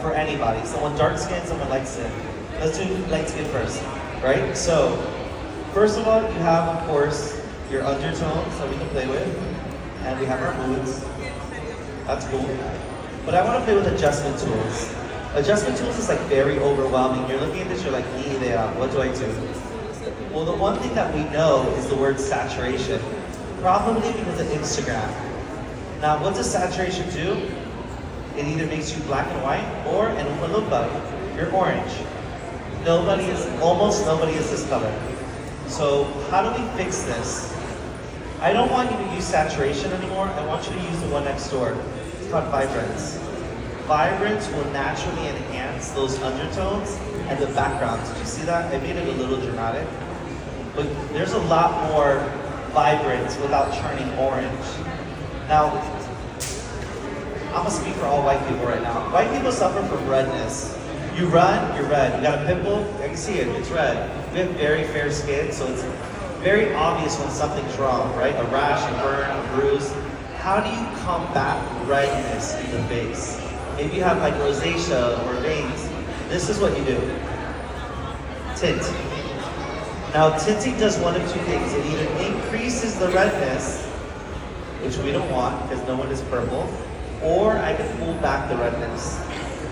for anybody. Someone dark skin, someone light skin. Let's do light skin first, right? So, first of all, you have, of course, your undertones that we can play with. And we have our moods. That's cool. But I want to play with adjustment tools. Adjustment tools is like very overwhelming. You're looking at this, you're like, what do I do? Well, the one thing that we know is the word saturation. Probably because of Instagram. Now, what does saturation do? It either makes you black and white, or, and you're orange. Almost nobody is this color. So, how do we fix this? I don't want you to use saturation anymore. I want you to use the one next door. It's called vibrance. Vibrance will naturally enhance those undertones and the backgrounds. Did you see that? I made it a little dramatic. But there's a lot more vibrance without turning orange. Now, I'm gonna speak for all white people right now. White people suffer from redness. You run, you're red. You got a pimple, I can see it, it's red. We have very fair skin, so it's very obvious when something's wrong, right? A rash, a burn, a bruise. How do you combat redness in the face? Maybe you have like rosacea or veins. This is what you do. Tint. Now tinting does one of two things. It either increases the redness, which we don't want because no one is purple, or I can pull back the redness.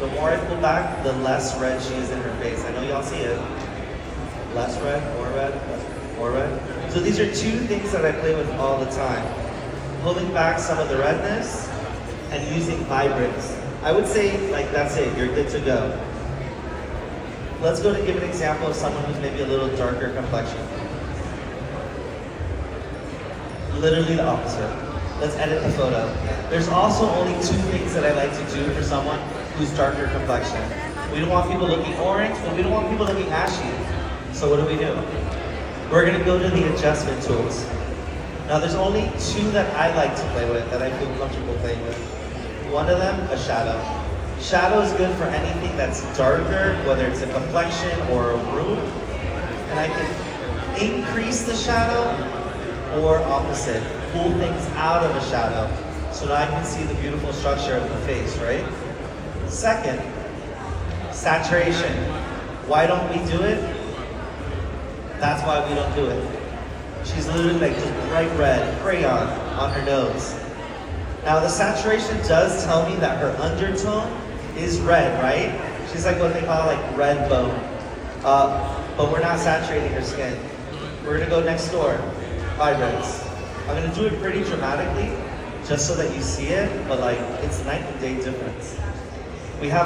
The more I pull back, the less red she is in her face. I know y'all see it. Less red, more red, more red. So these are two things that I play with all the time. Pulling back some of the redness and using vibrance. I would say, like, that's it, you're good to go. Let's go to give an example of someone who's maybe a little darker complexion. Literally the opposite. Let's edit the photo. There's also only two things that I like to do for someone who's darker complexion. We don't want people looking orange, but we don't want people looking ashy. So what do? We're gonna go to the adjustment tools. Now there's only two that I like to play with, that I feel comfortable playing with. One of them, a shadow. Shadow is good for anything that's darker, whether it's a complexion or a room. And I can increase the shadow or opposite, pull things out of a shadow. So now I can see the beautiful structure of the face, right? Second, saturation. Why don't we do it? That's why we don't do it. She's literally like just bright red, crayon on her nose. Now the saturation does tell me that her undertone is red, right? She's like what they call like red bone. But we're not saturating her skin. We're gonna go next door, vibrance. I'm gonna do it pretty dramatically, just so that you see it, but like it's night and day difference. We have